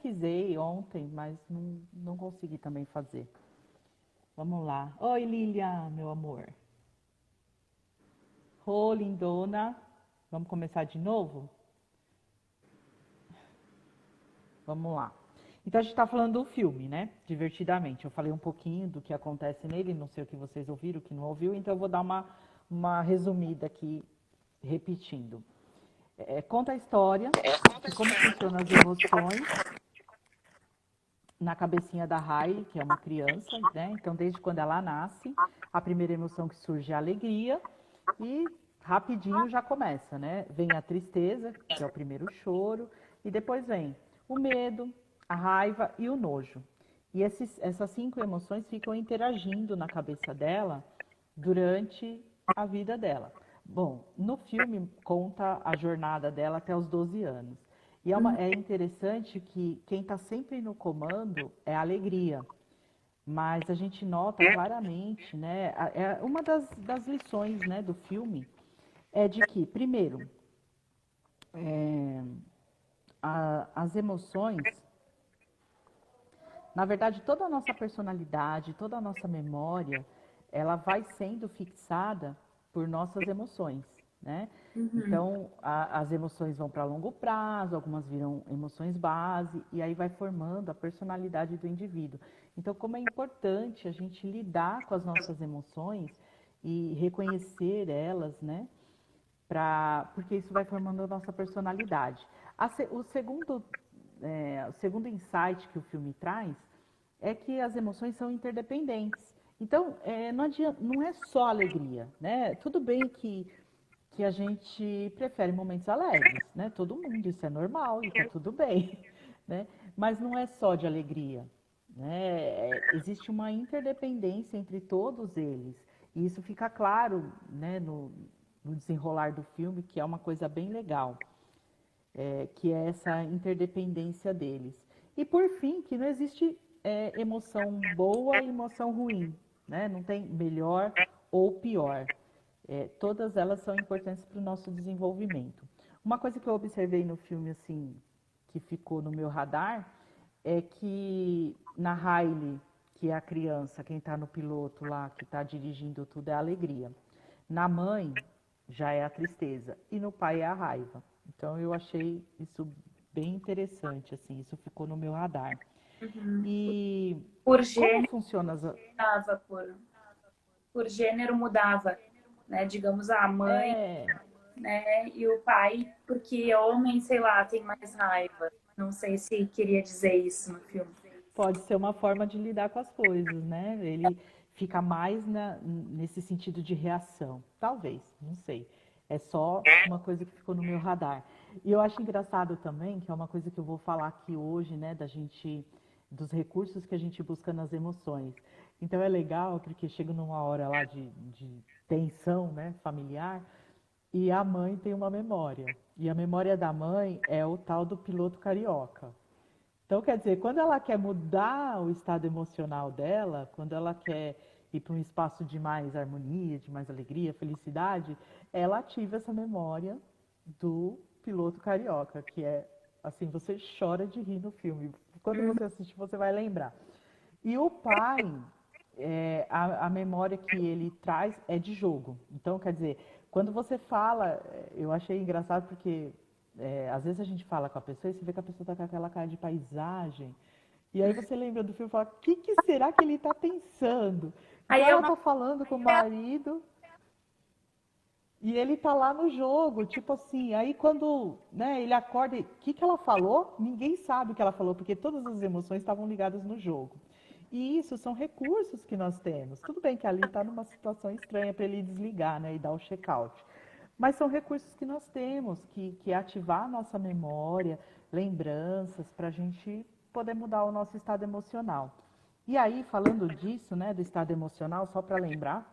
pesquisei ontem, mas não consegui também fazer. Vamos lá. Oi, Lilian, meu amor. Ô, lindona. Vamos começar de novo? Vamos lá. Então, a gente está falando do filme, né? Divertidamente. Eu falei um pouquinho do que acontece nele, não sei o que vocês ouviram, o que não ouviu, então eu vou dar uma resumida aqui, repetindo. Conta a história de como funcionam as emoções na cabecinha da Rai, que é uma criança, né? Então, desde quando ela nasce, a primeira emoção que surge é a alegria e rapidinho já começa, né? Vem a tristeza, que é o primeiro choro, e depois vem o medo, a raiva e o nojo. E essas 5 emoções ficam interagindo na cabeça dela durante a vida dela. Bom, no filme conta a jornada dela até os 12 anos. E é interessante que quem está sempre no comando é a alegria. Mas a gente nota claramente, né? Uma das lições, né, do filme é de que, primeiro, as emoções, na verdade, toda a nossa personalidade, toda a nossa memória, ela vai sendo fixada por nossas emoções, né? Então, as emoções vão para longo prazo, algumas viram emoções base, e aí vai formando a personalidade do indivíduo. Então, como é importante a gente lidar com as nossas emoções e reconhecer elas, né? Porque isso vai formando a nossa personalidade. O segundo insight que o filme traz é que as emoções são interdependentes. Então, não é só alegria, né? Tudo bem que a gente prefere momentos alegres, né? Todo mundo, isso é normal e tá tudo bem, né? Mas não é só de alegria, né? Existe uma interdependência entre todos eles. E isso fica claro, né, no desenrolar do filme, que é uma coisa bem legal, que é essa interdependência deles. E por fim, que não existe emoção boa e emoção ruim, né? Não tem melhor ou pior. Todas elas são importantes para o nosso desenvolvimento. Uma coisa que eu observei no filme, assim, que ficou no meu radar, é que na Riley, que é a criança, quem está no piloto lá, que está dirigindo tudo, é a alegria. Na mãe, já é a tristeza. E no pai é a raiva. Então, eu achei isso bem interessante, assim, isso ficou no meu radar. Uhum. E Por como gênero funciona mudava, por gênero mudava, né? Digamos, a mãe, É, né? E o pai, porque homem, sei lá, tem mais raiva. Não sei se queria dizer isso no filme. pode ser uma forma de lidar com as coisas, né? Ele fica mais nesse sentido de reação. Talvez, não sei. É só uma coisa que ficou no meu radar. E eu acho engraçado também, que é uma coisa que eu vou falar aqui hoje, né, dos recursos que a gente busca nas emoções. Então é legal, porque chega numa hora lá de tensão, né, familiar, e a mãe tem uma memória. E a memória da mãe é o tal do piloto carioca. Então, quer dizer, quando ela quer mudar o estado emocional dela, quando ela quer ir para um espaço de mais harmonia, de mais alegria, felicidade, ela ativa essa memória do piloto carioca, que é assim, você chora de rir no filme. Quando você assiste, você vai lembrar. E o pai, a memória que ele traz é de jogo. Então, quer dizer, quando você fala, eu achei engraçado porque às vezes a gente fala com a pessoa e você vê que a pessoa está com aquela cara de paisagem. E aí você lembra do filme e fala, o que, que será que ele está pensando? Então Aí é ela uma está falando com o marido e ele está lá no jogo, tipo assim, aí quando, né, ele acorda, o que, que ela falou? Ninguém sabe o que ela falou, porque todas as emoções estavam ligadas no jogo. E isso são recursos que nós temos. Tudo bem que ali está numa situação estranha para ele desligar, né, e dar o check-out. Mas são recursos que nós temos, que é ativar a nossa memória, lembranças, para a gente poder mudar o nosso estado emocional. E aí, falando disso, né, do estado emocional, só para lembrar,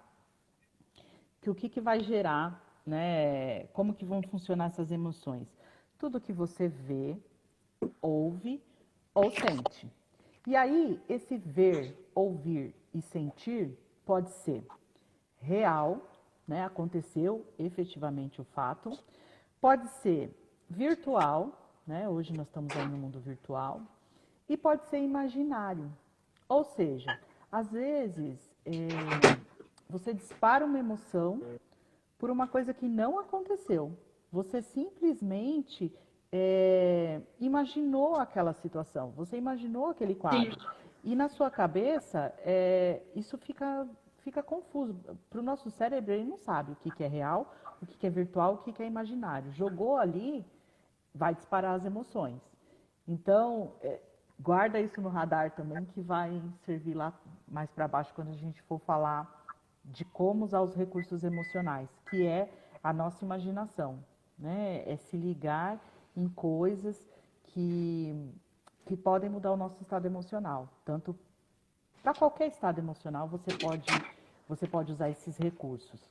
que o que, que vai gerar, né? Como que vão funcionar essas emoções? Tudo que você vê, ouve ou sente. E aí, esse ver, ouvir e sentir pode ser real, né? Aconteceu efetivamente o fato. Pode ser virtual, né? Hoje nós estamos aí no mundo virtual. e pode ser imaginário. Ou seja, às vezes você dispara uma emoção por uma coisa que não aconteceu. Você simplesmente imaginou aquela situação, você imaginou aquele Sim, quadro. E na sua cabeça, isso fica confuso. Para o nosso cérebro, ele não sabe o que que é real, o que que é virtual, o que que é imaginário. Jogou ali, vai disparar as emoções. Então, guarda isso no radar também, que vai servir lá mais para baixo quando a gente for falar de como usar os recursos emocionais, que é a nossa imaginação, né? É se ligar em coisas que podem mudar o nosso estado emocional. Tanto para qualquer estado emocional, você pode usar esses recursos.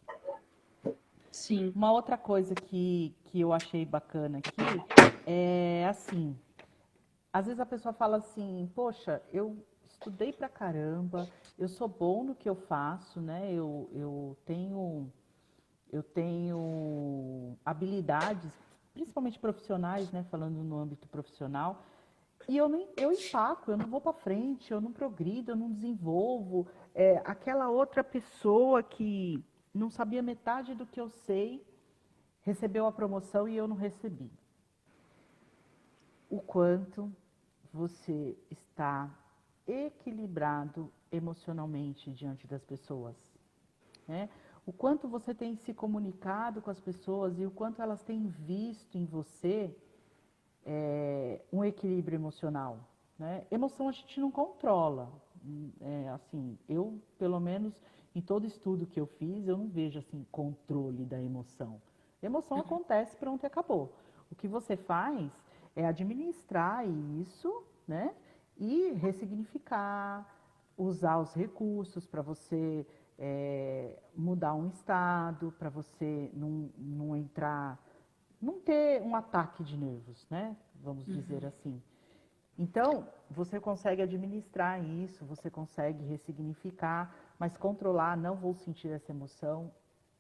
sim. Uma outra coisa que eu achei bacana aqui é assim, às vezes a pessoa fala assim, poxa, eu estudei pra caramba, eu sou bom no que eu faço, né? Eu tenho habilidades, principalmente profissionais, né? Falando no âmbito profissional, e eu empaco, eu não vou para frente, eu não progrido, eu não desenvolvo. Aquela outra pessoa que não sabia metade do que eu sei, recebeu a promoção e eu não recebi. O quanto você está equilibrado emocionalmente diante das pessoas, né? O quanto você tem se comunicado com as pessoas e o quanto elas têm visto em você um equilíbrio emocional, né? Emoção a gente não controla. Assim, eu, pelo menos, em todo estudo que eu fiz, eu não vejo assim controle da emoção. A emoção acontece, pronto e acabou. O que você faz é administrar isso, né? E ressignificar, usar os recursos para você mudar um estado, para você não entrar, não ter um ataque de nervos, né? Vamos dizer assim. Então, você consegue administrar isso, você consegue ressignificar, mas controlar, não vou sentir essa emoção,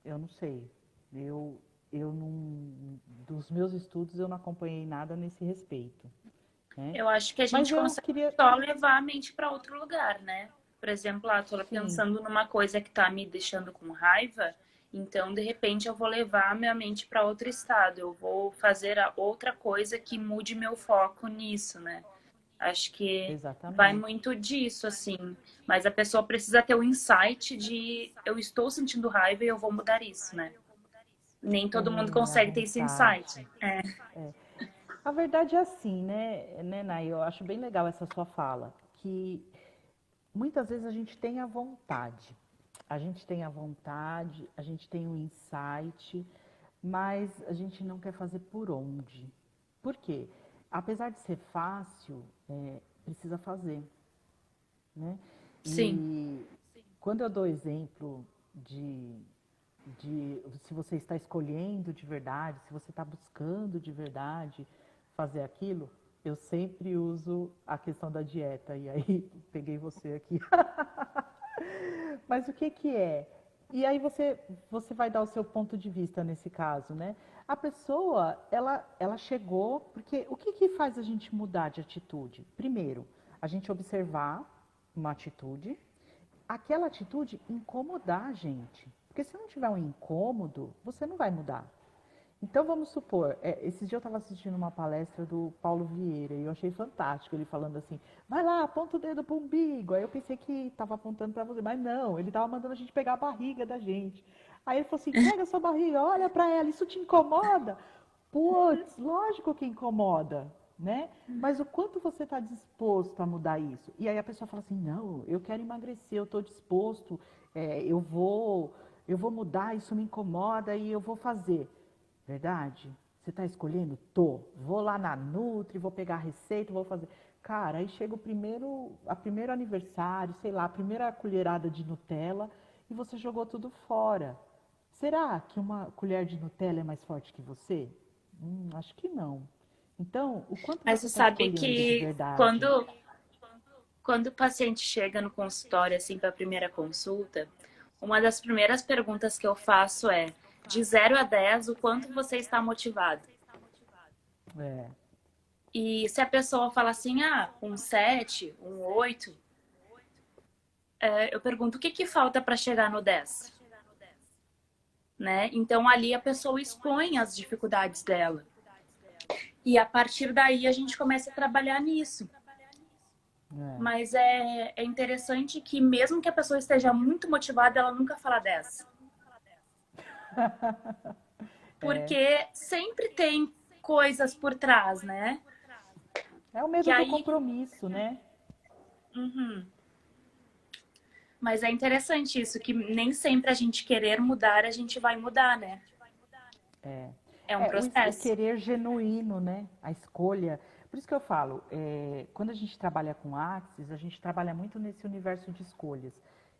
eu não sei. Eu, eu não, dos meus estudos, eu não acompanhei nada nesse respeito, né? Eu acho que a Mas gente eu consegue queria, só levar a mente para outro lugar, né? Por exemplo, tô sim, pensando numa coisa que tá me deixando com raiva, então de repente eu vou levar a minha mente para outro estado, eu vou fazer a outra coisa que mude meu foco nisso, né? Acho que vai exatamente. muito disso, assim. Mas a pessoa precisa ter o insight de eu estou sentindo raiva e eu vou mudar isso, né? Nem todo mundo A consegue ter esse insight. vontade. A verdade é assim, né, Nay? Eu acho bem legal essa sua fala, que muitas vezes a gente tem a vontade. A gente tem a vontade, a gente tem o insight, mas a gente não quer fazer por onde. Por quê? Apesar de ser fácil, precisa fazer, né? Sim. E quando eu dou exemplo de se você está escolhendo de verdade, se você está buscando de verdade fazer aquilo, eu sempre uso a questão da dieta. E aí, peguei você aqui. Mas o que que é? E aí você vai dar o seu ponto de vista nesse caso, né? A pessoa, ela chegou, porque o que que faz a gente mudar de atitude? Primeiro, a gente observar uma atitude, aquela atitude incomodar a gente. Porque se não tiver um incômodo, você não vai mudar. Então vamos supor, esses dias eu estava assistindo uma palestra do Paulo Vieira e eu achei fantástico ele falando assim, vai lá, aponta o dedo pro umbigo. Aí eu pensei que estava apontando para você, mas não, ele estava mandando a gente pegar a barriga da gente. Aí ele falou assim, pega a sua barriga, olha para ela, isso te incomoda? Putz, lógico que incomoda, né? Mas o quanto você está disposto a mudar isso? E aí a pessoa fala assim, não, eu quero emagrecer, eu estou disposto, eu vou mudar, isso me incomoda e eu vou fazer. Verdade? Você está escolhendo? Tô. Vou lá na Nutri, vou pegar a receita, vou fazer. Cara, aí chega a primeiro aniversário, sei lá, a primeira colherada de Nutella e você jogou tudo fora. Será que uma colher de Nutella é mais forte que você? Acho que não. Então, o quanto Mas você você está sabe escolhendo de que verdade? quando o paciente chega no consultório, assim, para a primeira consulta, uma das primeiras perguntas que eu faço é: de 0 a 10, o quanto você está motivado? É. E se a pessoa fala assim, um 7, um 8, eu pergunto o que que falta para chegar no 10, né? Então ali a pessoa expõe as dificuldades dela. E a partir daí a gente começa a trabalhar nisso. É. Mas é interessante que mesmo que a pessoa esteja muito motivada, ela nunca fala 10. É. Porque sempre tem coisas por trás, né? É o Que medo do aí. compromisso, né? Uhum. Mas é interessante isso, que nem sempre a gente querer mudar, a gente vai mudar, né? É, É um o processo. querer genuíno, né? A escolha. Por isso que eu falo, quando a gente trabalha com Axis, a gente trabalha muito nesse universo de escolhas.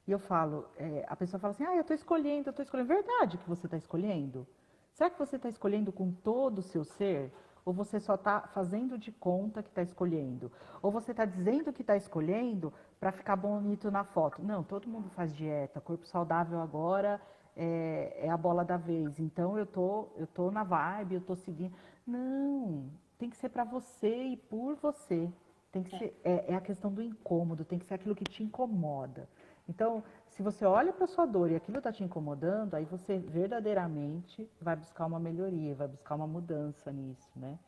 E eu falo, a pessoa fala assim, eu estou escolhendo, eu estou escolhendo. Verdade que você está escolhendo? Será que você está escolhendo com todo o seu ser? Ou você só está fazendo de conta que está escolhendo? Ou você está dizendo que está escolhendo para ficar bonito na foto? Não, todo mundo faz dieta, corpo saudável agora é a bola da vez. Então eu tô na vibe, eu tô seguindo. Não, tem que ser para você e por você. Tem que ser, é a questão do incômodo, tem que ser aquilo que te incomoda. Então, se você olha para sua dor e aquilo está te incomodando, aí você verdadeiramente vai buscar uma melhoria, vai buscar uma mudança nisso, né?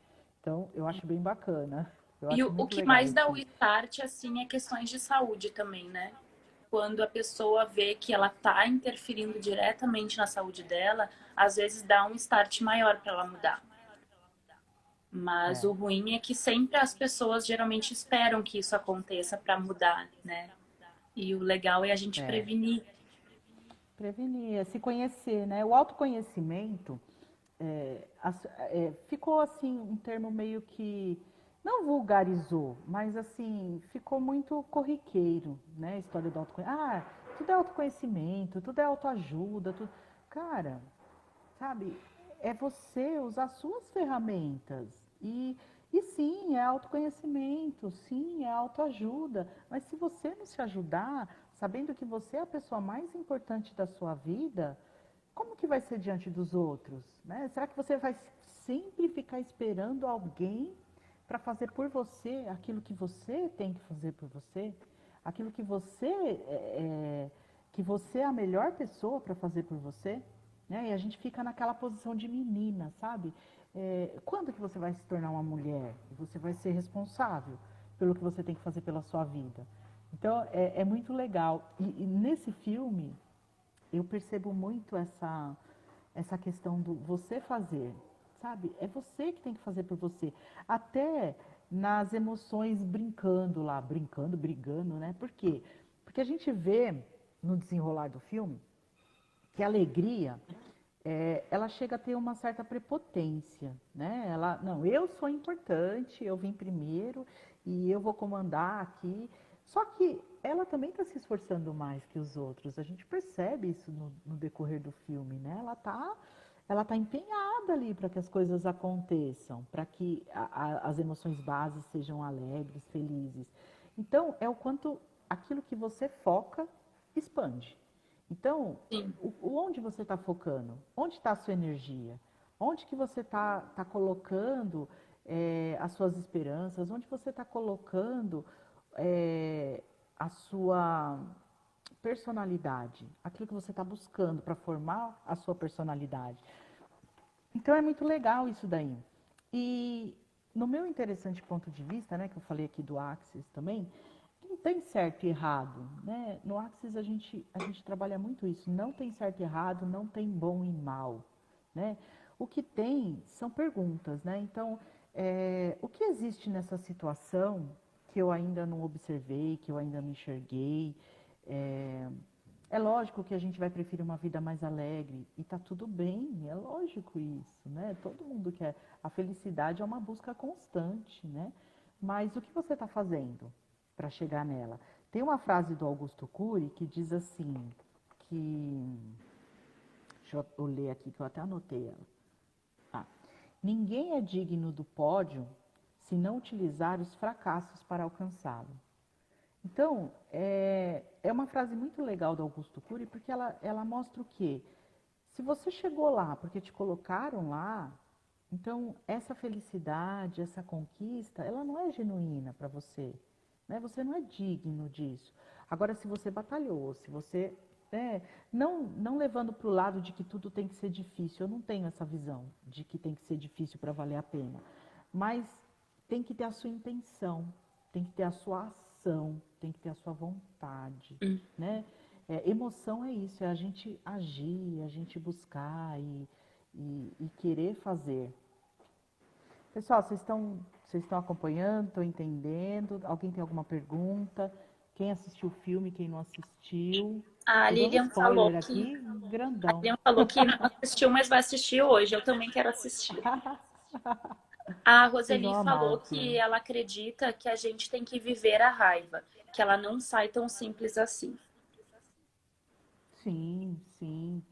Então, eu acho bem bacana. Eu E acho o muito que legal mais dá o esse. start, assim, é questões de saúde também, né? Quando a pessoa vê que ela tá interferindo diretamente na saúde dela, às vezes dá um start maior para ela mudar. Mas É, o ruim é que sempre as pessoas geralmente esperam que isso aconteça para mudar, né? E o legal é a gente é. prevenir. Prevenir, é se conhecer, né? O autoconhecimento ficou assim um termo meio que não vulgarizou, mas assim ficou muito corriqueiro, né? A história do autoconhecimento. Tudo é autoconhecimento, tudo é autoajuda, tudo. Cara, sabe? É você usar suas ferramentas e sim, é autoconhecimento, sim, é autoajuda. Mas se você não se ajudar, sabendo que você é a pessoa mais importante da sua vida, como que vai ser diante dos outros, né? Será que você vai sempre ficar esperando alguém para fazer por você aquilo que você tem que fazer por você? Aquilo que você é a melhor pessoa para fazer por você? Né? E a gente fica naquela posição de menina, sabe? Quando que você vai se tornar uma mulher? Você vai ser responsável pelo que você tem que fazer pela sua vida. Então, é muito legal. E nesse filme, eu percebo muito essa questão do você fazer, sabe? É você que tem que fazer por você. Até nas emoções brincando lá, brincando, brigando, né? Por quê? Porque a gente vê no desenrolar do filme que a alegria ela chega a ter uma certa prepotência, né? Ela, não, eu sou importante, eu vim primeiro e eu vou comandar aqui. Só que ela também está se esforçando mais que os outros. A gente percebe isso no decorrer do filme, né? Ela tá empenhada ali para que as coisas aconteçam, para que as emoções bases sejam alegres, felizes. Então, é o quanto aquilo que você foca expande. Então, Sim. onde você está focando? Onde está a sua energia? Onde que você está colocando as suas esperanças? Onde você está colocando a sua personalidade? Aquilo que você está buscando para formar a sua personalidade. Então é muito legal isso daí. E no meu interessante ponto de vista, né, que eu falei aqui do Axis também, não tem certo e errado, né? No Axis a gente trabalha muito isso. Não tem certo e errado, não tem bom e mal, né? O que tem são perguntas, né? Então, o que existe nessa situação que eu ainda não observei, que eu ainda não enxerguei? É, é lógico que a gente vai preferir uma vida mais alegre e tá tudo bem, é lógico isso, né? Todo mundo quer. A felicidade é uma busca constante, né? Mas o que você está fazendo para chegar nela? Tem uma frase do Augusto Cury que diz assim, que deixa eu ler aqui que eu até anotei ela. Ah, ninguém é digno do pódio se não utilizar os fracassos para alcançá-lo. Então, é uma frase muito legal do Augusto Cury, porque ela mostra o quê? Se você chegou lá porque te colocaram lá, Então, essa felicidade, essa conquista, ela não é genuína para você, né? Você não é digno disso. Agora, se você batalhou, se você, não levando para o lado de que tudo tem que ser difícil, eu não tenho essa visão de que tem que ser difícil para valer a pena, mas tem que ter a sua intenção, tem que ter a sua ação, tem que ter a sua vontade, Hum. né? Emoção é isso, é a gente agir, a gente buscar e querer fazer. Pessoal, vocês estão acompanhando, estão entendendo? Alguém tem alguma pergunta? Quem assistiu o filme, quem não assistiu? A Tô dando Lilian falou spoiler que aqui, grandão. não assistiu, mas vai assistir hoje. Eu também quero assistir. A Vocês Roseli vão amar falou o que filme. ela acredita que a gente tem que viver a raiva, que ela não sai tão simples assim. Sim, sim.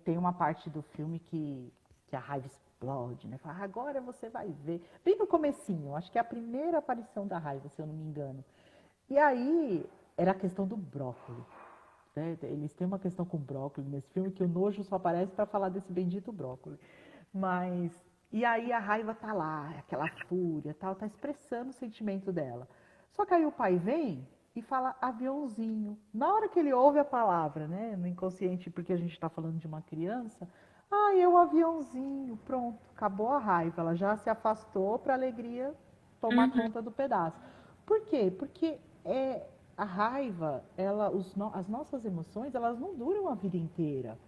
Tem uma parte do filme que a raiva explode, né? Fala, agora você vai ver. Bem no comecinho, acho que é a primeira aparição da raiva, se eu não me engano. E aí, era a questão do brócolis, né? Eles têm uma questão com brócolis nesse filme, que o nojo só aparece para falar desse bendito brócolis. Mas, e aí a raiva tá lá, aquela fúria, tal, tá expressando o sentimento dela. Só que aí o pai vem e fala aviãozinho. Na hora que ele ouve a palavra, né, no inconsciente, porque a gente está falando de uma criança, é o aviãozinho, pronto, acabou a raiva, ela já se afastou para a alegria tomar Uhum, conta do pedaço. Por quê? Porque a raiva, as nossas emoções, elas não duram a vida inteira.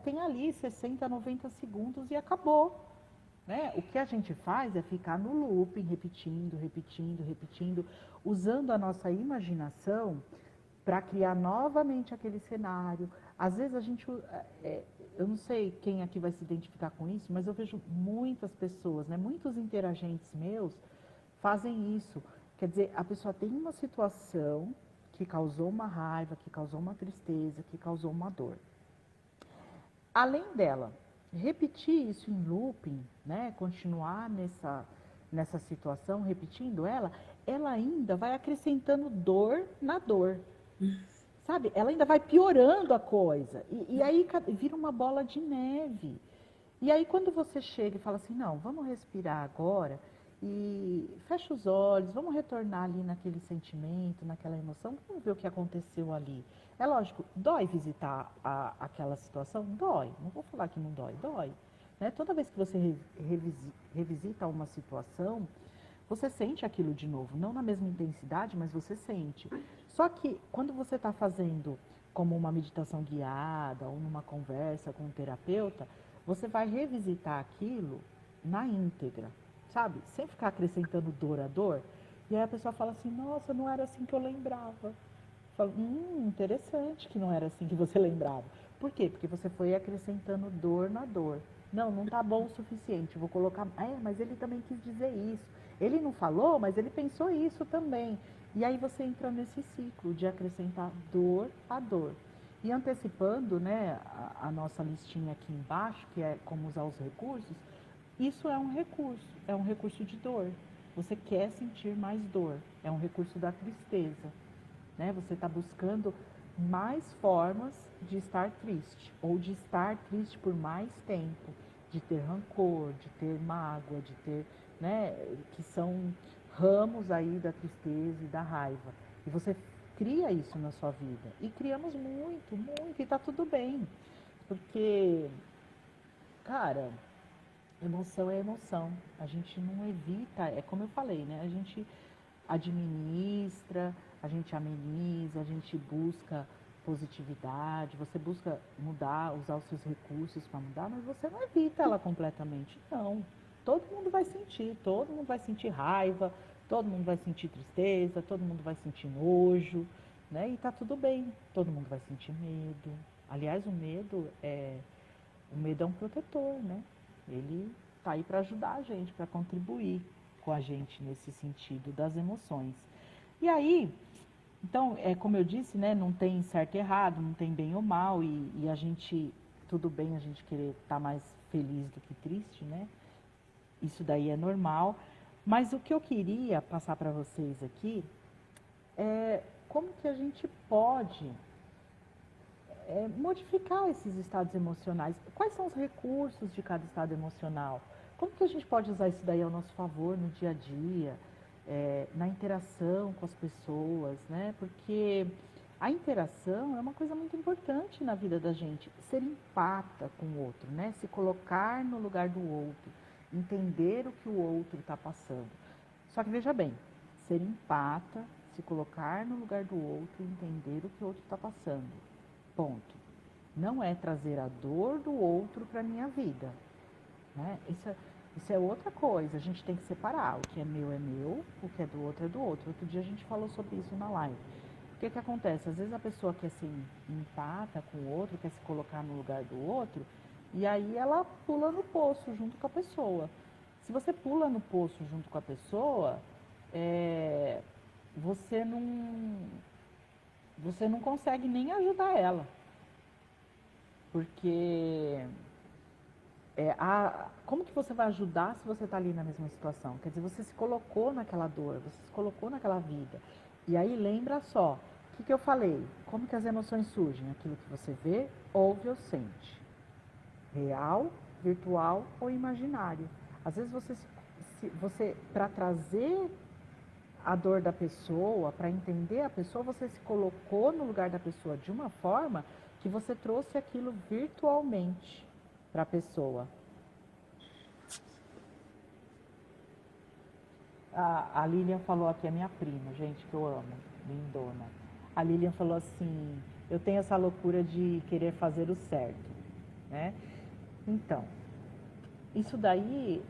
Tem ali 60, 90 segundos e acabou. Né? O que a gente faz é ficar no looping, repetindo, repetindo, repetindo, usando a nossa imaginação para criar novamente aquele cenário. Às vezes a gente, eu não sei quem aqui vai se identificar com isso, mas eu vejo muitas pessoas, né, muitos interagentes meus fazem isso. Quer dizer, a pessoa tem uma situação que causou uma raiva, que causou uma tristeza, que causou uma dor. Além dela repetir isso em looping, né, continuar nessa situação, repetindo ela ainda vai acrescentando dor na dor. Sabe? Ela ainda vai piorando a coisa. E aí vira uma bola de neve. E aí quando você chega e fala assim, não, vamos respirar agora e fecha os olhos, vamos retornar ali naquele sentimento, naquela emoção, vamos ver o que aconteceu ali. É lógico, dói visitar aquela situação? Dói. Não vou falar que não dói, dói. Né? Toda vez que você revisita uma situação, você sente aquilo de novo, não na mesma intensidade, mas você sente. Só que quando você está fazendo como uma meditação guiada ou numa conversa com um terapeuta, você vai revisitar aquilo na íntegra, sabe? Sem ficar acrescentando dor a dor. E aí a pessoa fala assim, nossa, não era assim que eu lembrava. Falo, interessante que não era assim que você lembrava. Por quê? Porque você foi acrescentando dor na dor. Não, não tá bom o suficiente. Vou colocar. Mas ele também quis dizer isso. Ele não falou, mas ele pensou isso também. E aí você entra nesse ciclo de acrescentar dor a dor. E antecipando, né, a nossa listinha aqui embaixo, que é como usar os recursos, isso é um recurso de dor. Você quer sentir mais dor, é um recurso da tristeza, né? Você está buscando mais formas de estar triste, ou de estar triste por mais tempo, de ter rancor, de ter mágoa, de ter, né, que são ramos aí da tristeza e da raiva. E você cria isso na sua vida. E criamos muito, muito, e está tudo bem. Porque, cara, emoção é emoção. A gente não evita, é como eu falei, né? A gente administra, a gente ameniza, a gente busca positividade, você busca mudar, usar os seus recursos para mudar, mas você não evita ela completamente. Não. Todo mundo vai sentir raiva, todo mundo vai sentir tristeza, todo mundo vai sentir nojo, né? E tá tudo bem. Todo mundo vai sentir medo. Aliás, o medo é um protetor, né? Ele tá aí para ajudar a gente, para contribuir com a gente nesse sentido das emoções. E aí, então, como eu disse, né, não tem certo e errado, não tem bem ou mal, e a gente, tudo bem a gente querer estar mais feliz do que triste, né? Isso daí é normal. Mas o que eu queria passar para vocês aqui é como que a gente pode modificar esses estados emocionais. Quais são os recursos de cada estado emocional? Como que a gente pode usar isso daí ao nosso favor no dia a dia, na interação com as pessoas, né? Porque a interação é uma coisa muito importante na vida da gente. Ser empata com o outro, né? Se colocar no lugar do outro, entender o que o outro está passando. Só que veja bem, ser empata, se colocar no lugar do outro, entender o que o outro está passando. Ponto. Não é trazer a dor do outro para a minha vida, né? Isso é outra coisa, a gente tem que separar. O que é meu, o que é do outro é do outro. Outro dia a gente falou sobre isso na live. O que acontece? Às vezes a pessoa quer se empata com o outro, quer se colocar no lugar do outro, e aí ela pula no poço junto com a pessoa. Se você pula no poço junto com a pessoa, é, você não, você não consegue nem ajudar ela. Porque como que você vai ajudar se você está ali na mesma situação? Quer dizer, você se colocou naquela dor, você se colocou naquela vida. E aí lembra só, o que eu falei? Como que as emoções surgem? Aquilo que você vê, ouve ou sente. Real, virtual ou imaginário. Às vezes você para trazer a dor da pessoa, para entender a pessoa, você se colocou no lugar da pessoa de uma forma que você trouxe aquilo virtualmente para a pessoa. A Lilian falou aqui, a minha prima, gente, que eu amo, lindona. A Lilian falou assim, eu tenho essa loucura de querer fazer o certo, né? Então, isso daí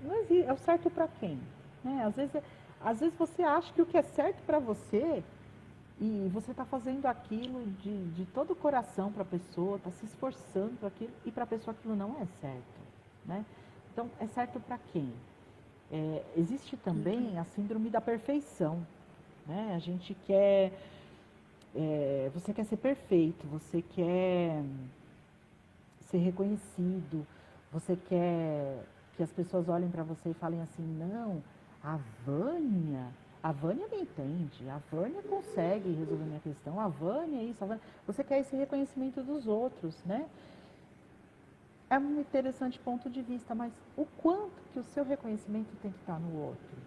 não existe, é o certo para quem? Né? Às vezes você acha que o que é certo para você e você está fazendo aquilo de todo o coração para a pessoa, está se esforçando para aquilo e para a pessoa aquilo não é certo, né? Então, é certo para quem? Existe também a síndrome da perfeição, né? A gente quer, você quer ser perfeito, você quer ser reconhecido, você quer que as pessoas olhem para você e falem assim, não, a Vânia, a Vânia me entende, a Vânia consegue resolver minha questão, a Vânia é isso, a Vânia... Você quer esse reconhecimento dos outros, né? É um interessante ponto de vista, mas o quanto que o seu reconhecimento tem que estar no outro,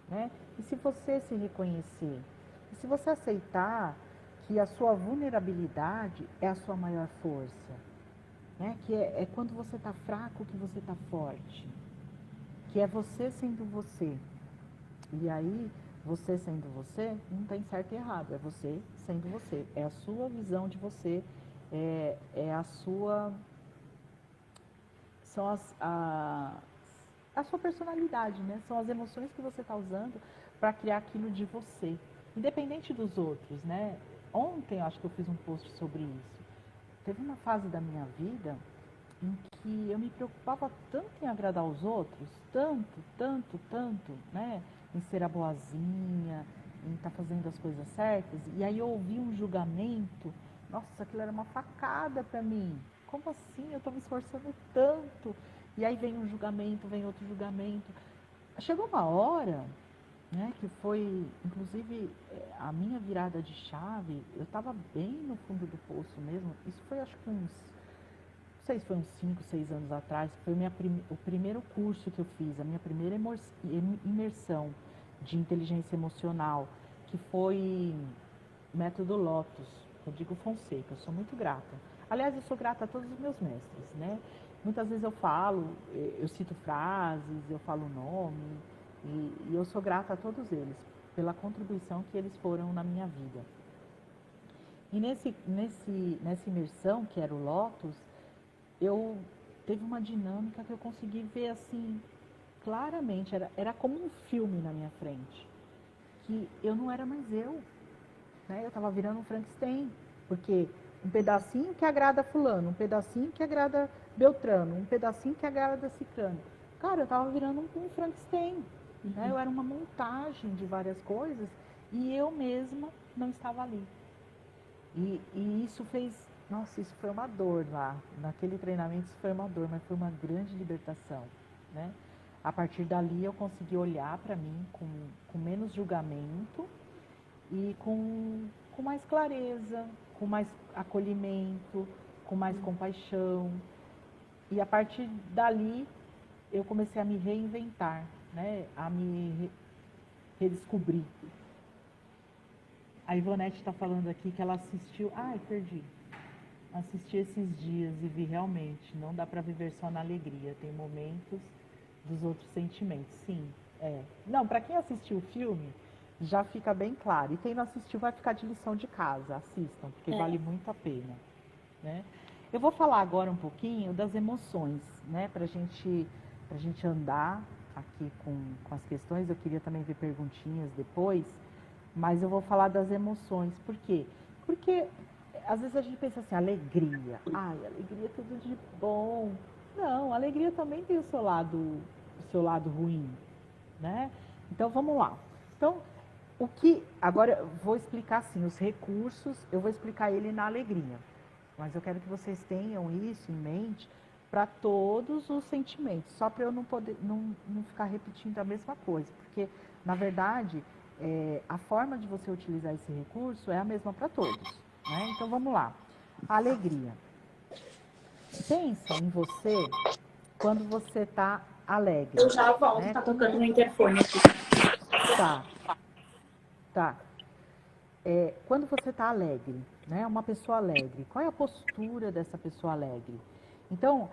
né? E se você se reconhecer, e se você aceitar que a sua vulnerabilidade é a sua maior força, né? Que é quando você está fraco que você está forte, que é você sendo você. E aí, você sendo você, não tem certo e errado, é você sendo você, é a sua visão de você, é a sua, são a sua personalidade, né? São as emoções que você está usando para criar aquilo de você, independente dos outros, né? Ontem, eu acho que eu fiz um post sobre isso. Teve uma fase da minha vida em que eu me preocupava tanto em agradar os outros, tanto, né? Em ser a boazinha, em estar fazendo as coisas certas, e aí eu ouvi um julgamento, nossa, aquilo era uma facada para mim. Como assim? Eu estou me esforçando tanto. E aí vem um julgamento, vem outro julgamento. Chegou uma hora, né, que foi, inclusive, a minha virada de chave, eu estava bem no fundo do poço mesmo. Isso foi, acho que não sei se foi uns 5, 6 anos atrás, foi o primeiro curso que eu fiz, a minha primeira imersão de inteligência emocional, que foi Método Lotus, Rodrigo Fonseca. Eu sou muito grata. Aliás, eu sou grata a todos os meus mestres, né? Muitas vezes eu falo, eu cito frases, eu falo o nome, e eu sou grata a todos eles pela contribuição que eles foram na minha vida. E nessa imersão, que era o Lotus, eu teve uma dinâmica que eu consegui ver assim claramente, era como um filme na minha frente, que eu não era mais eu, né? Eu estava virando um Frankenstein, porque um pedacinho que agrada fulano, um pedacinho que agrada Beltrano, um pedacinho que agrada Cicrano. Cara, eu estava virando um Frankenstein, né? Eu era uma montagem de várias coisas e eu mesma não estava ali. E isso fez, nossa, isso foi uma dor lá. Naquele treinamento isso foi uma dor, mas foi uma grande libertação, né? A partir dali eu consegui olhar para mim com menos julgamento e com mais clareza, com mais acolhimento, com mais compaixão. E a partir dali eu comecei a me reinventar, né? A me redescobrir. A Ivonete está falando aqui que ela assistiu... Ai, perdi. Assisti esses dias e vi realmente, não dá para viver só na alegria, tem momentos dos outros sentimentos, sim, é. Não, para quem assistiu o filme, já fica bem claro. E quem não assistiu vai ficar de lição de casa, assistam, porque vale muito a pena, né? Eu vou falar agora um pouquinho das emoções, né, pra gente andar aqui com as questões. Eu queria também ver perguntinhas depois, mas eu vou falar das emoções. Por quê? Porque às vezes a gente pensa assim, alegria. Ai, alegria é tudo de bom. Não, alegria também tem o seu lado ruim, né? Então vamos lá. Então, agora eu vou explicar assim, os recursos, eu vou explicar ele na alegria. Mas eu quero que vocês tenham isso em mente para todos os sentimentos, só para eu não ficar repetindo a mesma coisa, porque na verdade a forma de você utilizar esse recurso é a mesma para todos, né? Então vamos lá. A alegria. Pensa em você quando você está alegre. Eu já volto, né? tá tocando no interfone aqui. Tá, tá. Quando você está alegre, né? Uma pessoa alegre, qual é a postura dessa pessoa alegre? Então,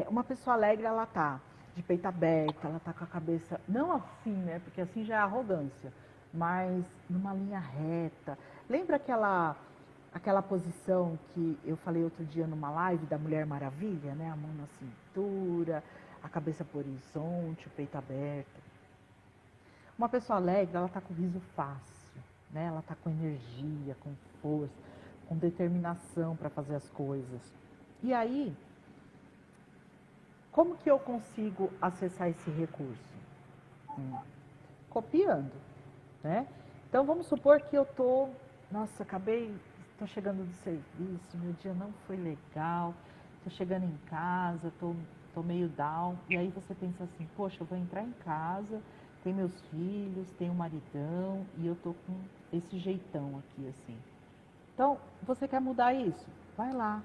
uma pessoa alegre, ela tá de peito aberto, ela tá com a cabeça, não assim, né? Porque assim já é arrogância, mas numa linha reta. Lembra aquela posição que eu falei outro dia numa live da Mulher Maravilha, né? A mão na cintura, a cabeça pro horizonte, o peito aberto. Uma pessoa alegre, ela tá com riso fácil, né? Ela tá com energia, com força, com determinação para fazer as coisas. E aí, como que eu consigo acessar esse recurso? Copiando, né? Então vamos supor que eu tô chegando do serviço, meu dia não foi legal, tô chegando em casa, tô meio down, e aí você pensa assim, poxa, eu vou entrar em casa, tem meus filhos, tem um maridão, e eu tô com esse jeitão aqui, assim. Então, você quer mudar isso? Vai lá,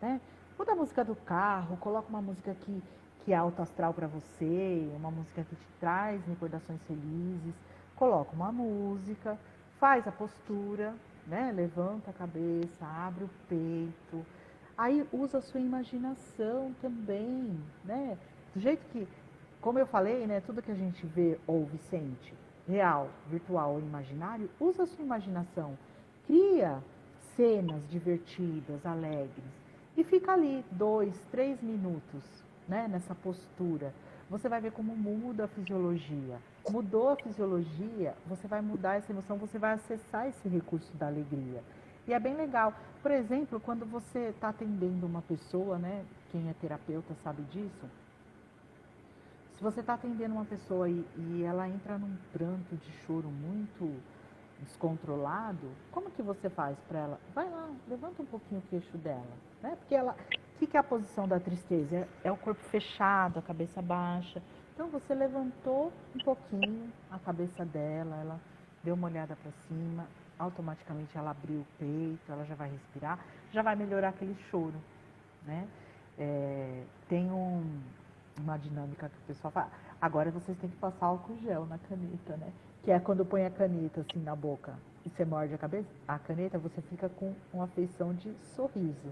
né? Muda a música do carro, coloca uma música que é alto astral para você, uma música que te traz recordações felizes, coloca uma música, faz a postura, né? Levanta a cabeça, abre o peito, aí usa a sua imaginação também, né? Do jeito que, como eu falei, né? Tudo que a gente vê, ouve, sente, real, virtual ou imaginário, usa a sua imaginação, cria cenas divertidas, alegres, e fica ali 2, 3 minutos, né, nessa postura. Você vai ver como muda a fisiologia. Mudou a fisiologia, você vai mudar essa emoção, você vai acessar esse recurso da alegria. E é bem legal. Por exemplo, quando você está atendendo uma pessoa, né, quem é terapeuta sabe disso, se você está atendendo uma pessoa e ela entra num pranto de choro muito descontrolado, como que você faz para ela? Vai lá, levanta um pouquinho o queixo dela, né? Porque ela, o que é a posição da tristeza? É o corpo fechado, a cabeça baixa. Então você levantou um pouquinho a cabeça dela, ela deu uma olhada para cima, automaticamente ela abriu o peito, ela já vai respirar, já vai melhorar aquele choro, né? Tem uma dinâmica que o pessoal fala. Agora vocês têm que passar álcool gel na caneta, né? Que é quando põe a caneta assim na boca e você morde a caneta, você fica com uma feição de sorriso.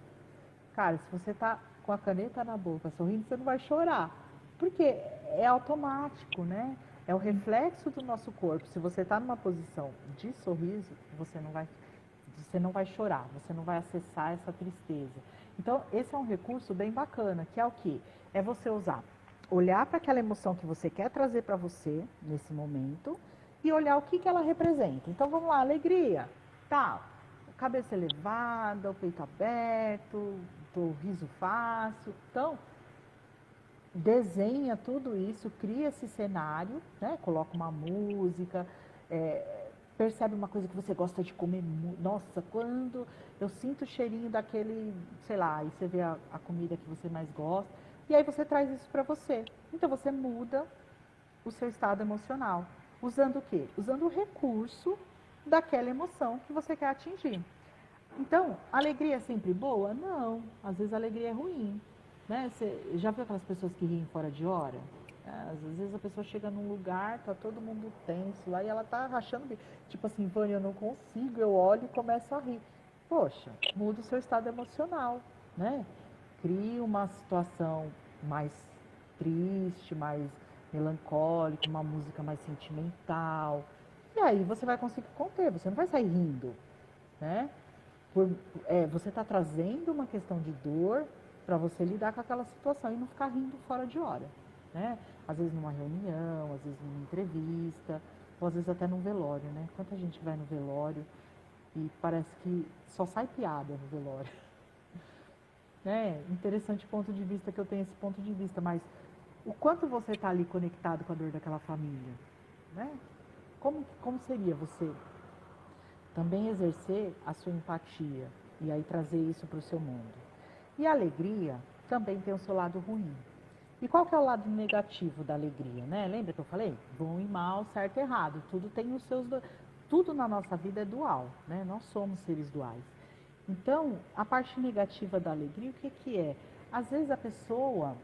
Cara, se você tá com a caneta na boca sorrindo, você não vai chorar. Porque é automático, né? É o reflexo do nosso corpo. Se você tá numa posição de sorriso, você não vai chorar, você não vai acessar essa tristeza. Então, esse é um recurso bem bacana, que é o quê? É você olhar para aquela emoção que você quer trazer para você nesse momento e olhar o que ela representa. Então, vamos lá, alegria, tá, cabeça elevada, o peito aberto, o riso fácil. Então, desenha tudo isso, cria esse cenário, né? Coloca uma música, percebe uma coisa que você gosta de comer. Nossa, quando eu sinto o cheirinho daquele, sei lá, aí você vê a comida que você mais gosta, e aí você traz isso para você. Então você muda o seu estado emocional. Usando o quê? Usando o recurso daquela emoção que você quer atingir. Então, a alegria é sempre boa? Não. Às vezes a alegria é ruim. Né? Você já viu aquelas pessoas que riem fora de hora? Às vezes a pessoa chega num lugar, tá todo mundo tenso lá e ela tá rachando. Tipo assim, Vânia, eu não consigo, eu olho e começo a rir. Poxa, muda o seu estado emocional, né? Crie uma situação mais triste, mais melancólica, uma música mais sentimental. E aí você vai conseguir conter, você não vai sair rindo, né? Por, você está trazendo uma questão de dor para você lidar com aquela situação e não ficar rindo fora de hora, né? Às vezes numa reunião, às vezes numa entrevista, ou às vezes até num velório, né? Quanta gente vai no velório e parece que só sai piada no velório, né? Interessante ponto de vista que eu tenho esse ponto de vista, mas o quanto você está ali conectado com a dor daquela família, né? Como seria você também exercer a sua empatia e aí trazer isso para o seu mundo? E a alegria também tem o seu lado ruim. E qual que é o lado negativo da alegria, né? Lembra que eu falei? Bom e mal, certo e errado. Tudo tem os seus... Tudo na nossa vida é dual, né? Nós somos seres duais. Então, a parte negativa da alegria, o que que é? Às vezes a pessoa...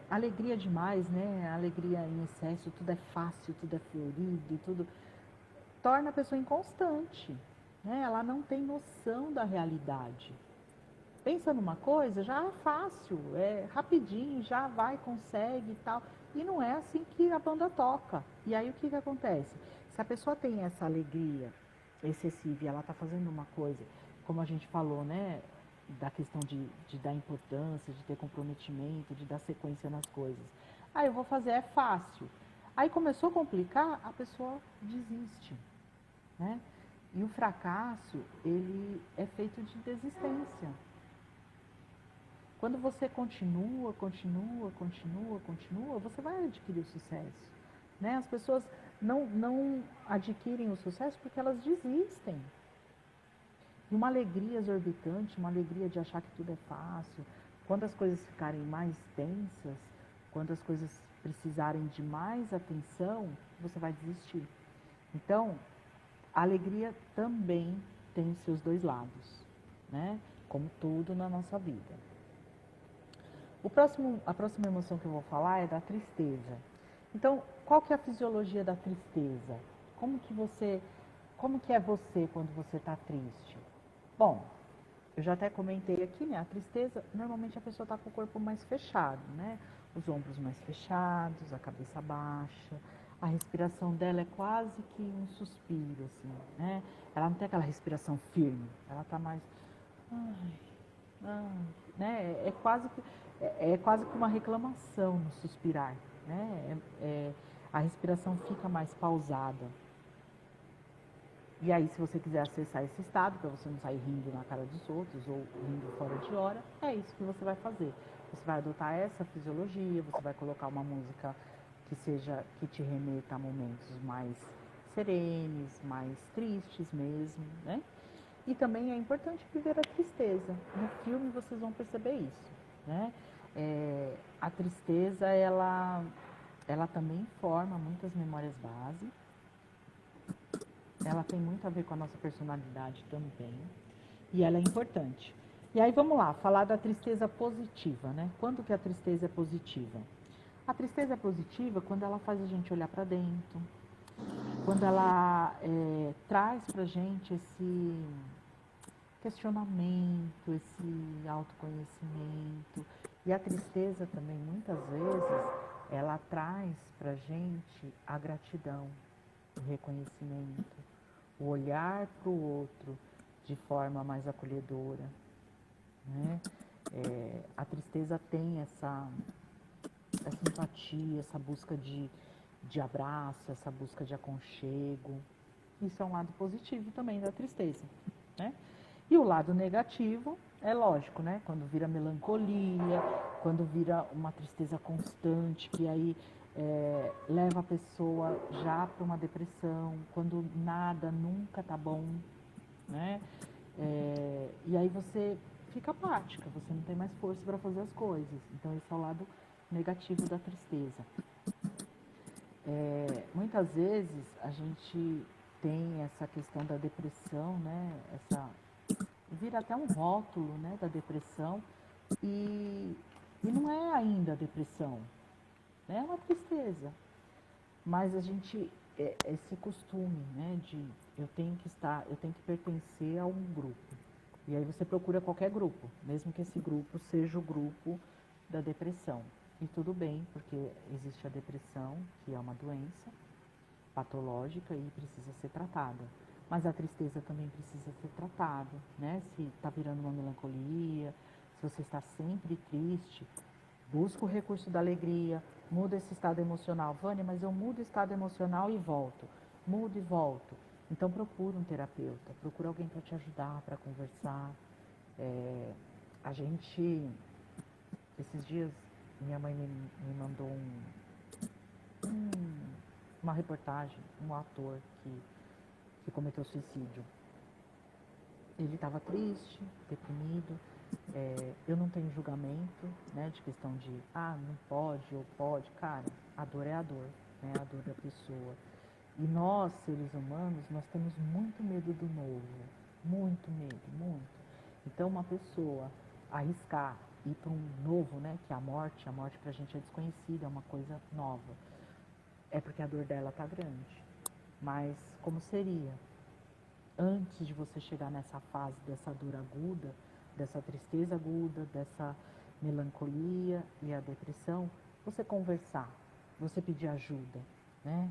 alegria demais, né? Alegria em excesso, tudo é fácil, tudo é florido, tudo... Torna a pessoa inconstante, né? Ela não tem noção da realidade. Pensa numa coisa, já é fácil, é rapidinho, já vai, consegue e tal. E não é assim que a banda toca. E aí o que acontece? Se a pessoa tem essa alegria excessiva e ela está fazendo uma coisa, como a gente falou, né? Da questão de dar importância, de ter comprometimento, de dar sequência nas coisas. Aí eu vou fazer, é fácil. Aí começou a complicar, a pessoa desiste, né? E o fracasso, ele é feito de desistência. Quando você continua, você vai adquirir o sucesso, né? As pessoas não adquirem o sucesso porque elas desistem. E uma alegria exorbitante, uma alegria de achar que tudo é fácil, quando as coisas ficarem mais tensas, quando as coisas precisarem de mais atenção, você vai desistir. Então, a alegria também tem os seus dois lados, né? Como tudo na nossa vida. A próxima emoção que eu vou falar é da tristeza. Então, qual que é a fisiologia da tristeza? Como que é você quando você está triste? Bom, eu já até comentei aqui, né? A tristeza, normalmente a pessoa está com o corpo mais fechado, né? Os ombros mais fechados, a cabeça baixa, a respiração dela é quase que um suspiro, assim, né? Ela não tem aquela respiração firme, ela está mais... Ai, né? É quase que uma reclamação no suspirar, né? A respiração fica mais pausada. E aí, se você quiser acessar esse estado, para você não sair rindo na cara dos outros ou rindo fora de hora, é isso que você vai fazer. Você vai adotar essa fisiologia, você vai colocar uma música que te remeta a momentos mais serenos, mais tristes mesmo, né? E também é importante viver a tristeza. No filme vocês vão perceber isso, né? A tristeza, ela também forma muitas memórias base. Ela tem muito a ver com a nossa personalidade também. E ela é importante. E aí vamos lá, falar da tristeza positiva, né? Quando que a tristeza é positiva? A tristeza é positiva quando ela faz a gente olhar para dentro, quando ela traz pra gente esse questionamento, esse autoconhecimento. E a tristeza também, muitas vezes, ela traz pra gente a gratidão, o reconhecimento, o olhar para o outro de forma mais acolhedora, né? A tristeza tem essa empatia, essa busca de abraço, essa busca de aconchego. Isso é um lado positivo também da tristeza, né? E o lado negativo é lógico, né? Quando vira melancolia, quando vira uma tristeza constante, que aí leva a pessoa já para uma depressão, quando nada nunca tá bom, né? E aí você fica apática, você não tem mais força para fazer as coisas. Então esse é o lado negativo da tristeza. Muitas vezes a gente tem essa questão da depressão, né? vira até um rótulo, né, da depressão, e, e não é ainda a depressão, né, é uma tristeza. Mas a gente, esse costume, né, de eu tenho que pertencer a um grupo. E aí você procura qualquer grupo, mesmo que esse grupo seja o grupo da depressão. E tudo bem, porque existe a depressão, que é uma doença patológica e precisa ser tratada. Mas a tristeza também precisa ser tratada, né? Se está virando uma melancolia, se você está sempre triste, busca o recurso da alegria, muda esse estado emocional. Vânia, mas eu mudo o estado emocional e volto. Mudo e volto. Então procura um terapeuta, procura alguém para te ajudar, para conversar. É, a gente, esses dias, minha mãe me mandou uma reportagem, um ator que cometeu suicídio. Ele estava triste, deprimido. Eu não tenho julgamento, né, de questão de, não pode ou pode. Cara, a dor é a dor, né, a dor da pessoa. E nós, seres humanos, nós temos muito medo do novo. Muito medo, muito. Então, uma pessoa arriscar ir para um novo, né, que é a morte pra gente é desconhecida, é uma coisa nova. É porque a dor dela tá grande. Mas como seria antes de você chegar nessa fase dessa dor aguda, dessa tristeza aguda, dessa melancolia e a depressão, você conversar, você pedir ajuda, né?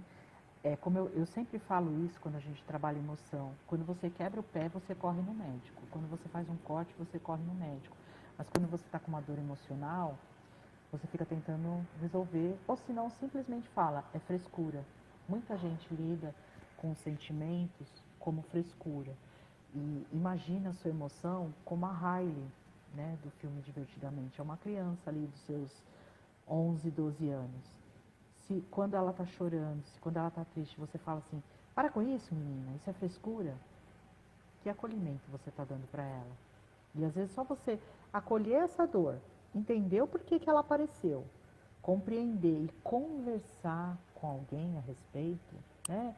Como eu sempre falo isso quando a gente trabalha emoção. Quando você quebra o pé, você corre no médico. Quando você faz um corte, você corre no médico. Mas quando você está com uma dor emocional, você fica tentando resolver, ou se não, simplesmente fala, é frescura. Muita gente lida com sentimentos como frescura. E imagina a sua emoção como a Riley, né, do filme Divertidamente. É uma criança ali dos seus 11, 12 anos. Se quando ela está chorando, se quando ela está triste, você fala assim, para com isso, menina, isso é frescura. Que acolhimento você está dando para ela? E às vezes só você acolher essa dor, entender o porquê que ela apareceu, compreender e conversar com alguém a respeito, né?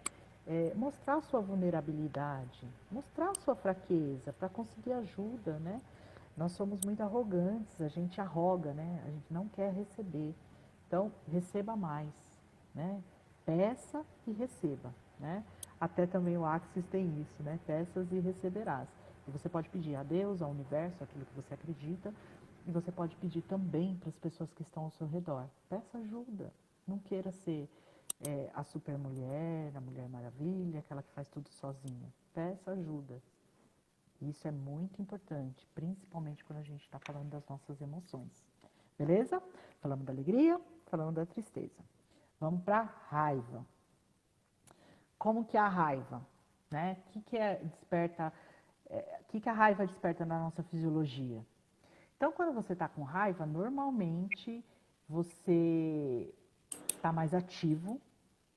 Mostrar sua vulnerabilidade, mostrar sua fraqueza para conseguir ajuda, né? Nós somos muito arrogantes, a gente arroga, né? A gente não quer receber. Então, receba mais, né? Peça e receba, né? Até também o Axis tem isso, né? Peças e receberás. E você pode pedir a Deus, ao universo, aquilo que você acredita, e você pode pedir também para as pessoas que estão ao seu redor. Peça ajuda. Não queira ser a super mulher, a Mulher Maravilha, aquela que faz tudo sozinha. Peça ajuda. Isso é muito importante, principalmente quando a gente está falando das nossas emoções. Beleza? Falamos da alegria, falamos da tristeza. Vamos para a raiva. Como que é a raiva? Né? O que a raiva desperta na nossa fisiologia? Então, quando você está com raiva, normalmente você está mais ativo,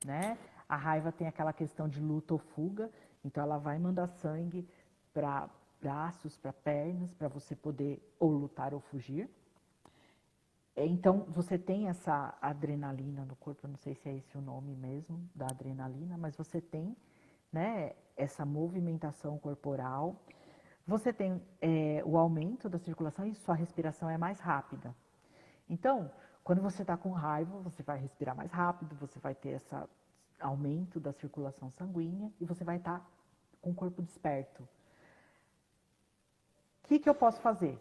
né? A raiva tem aquela questão de luta ou fuga, então ela vai mandar sangue para braços, para pernas, para você poder ou lutar ou fugir. Então, você tem essa adrenalina no corpo, eu não sei se é esse o nome mesmo da adrenalina, mas você tem, né, essa movimentação corporal. Você tem o aumento da circulação e sua respiração é mais rápida. Então, quando você está com raiva, você vai respirar mais rápido, você vai ter esse aumento da circulação sanguínea e você vai estar com o corpo desperto. O que eu posso fazer?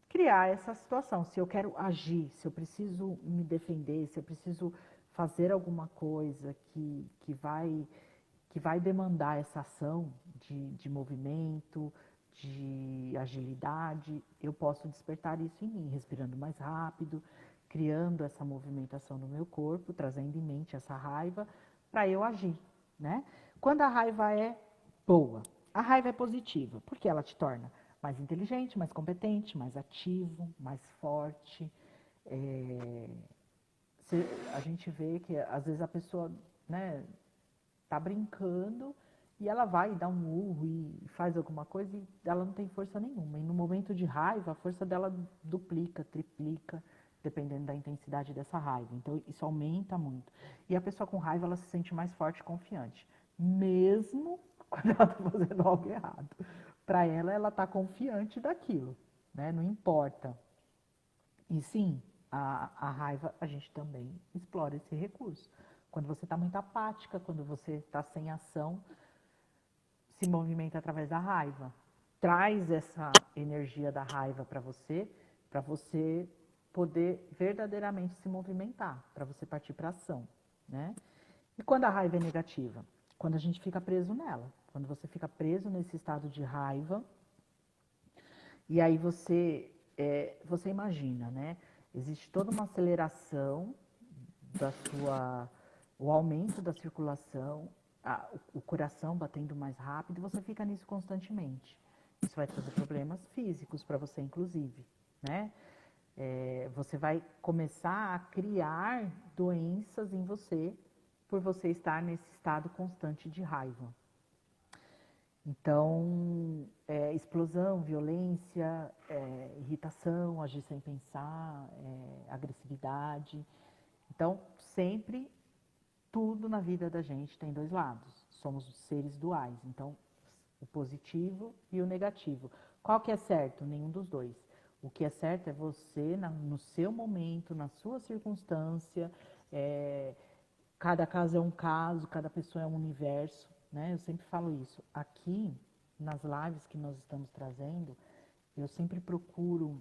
Criar essa situação. Se eu quero agir, se eu preciso me defender, se eu preciso fazer alguma coisa que vai demandar essa ação de movimento, de agilidade, eu posso despertar isso em mim, respirando mais rápido, criando essa movimentação no meu corpo, trazendo em mente essa raiva para eu agir, né? Quando a raiva é boa, a raiva é positiva, porque ela te torna mais inteligente, mais competente, mais ativo, mais forte. É, a gente vê que às vezes a pessoa, né, tá brincando e ela vai dar um urro e faz alguma coisa e ela não tem força nenhuma. E no momento de raiva, a força dela duplica, triplica, dependendo da intensidade dessa raiva. Então, isso aumenta muito. E a pessoa com raiva, ela se sente mais forte e confiante, mesmo quando ela está fazendo algo errado. para ela está confiante daquilo, né? Não importa. E sim, a raiva, a gente também explora esse recurso. Quando você está muito apática, quando você está sem ação, se movimenta através da raiva. Traz essa energia da raiva para você poder verdadeiramente se movimentar, para você partir para ação, né? E quando a raiva é negativa? Quando a gente fica preso nela. Quando você fica preso nesse estado de raiva, e aí você imagina, né? Existe toda uma aceleração o aumento da circulação, o coração batendo mais rápido, e você fica nisso constantemente. Isso vai trazer problemas físicos para você, inclusive, né? Você vai começar a criar doenças em você por você estar nesse estado constante de raiva. Então, explosão, violência, irritação, agir sem pensar, agressividade. Então, sempre, tudo na vida da gente tem dois lados. Somos seres duais. Então, o positivo e o negativo. Qual que é certo? Nenhum dos dois. O que é certo é você, no seu momento, na sua circunstância. Cada caso é um caso, cada pessoa é um universo, né? Eu sempre falo isso. Aqui, nas lives que nós estamos trazendo, eu sempre procuro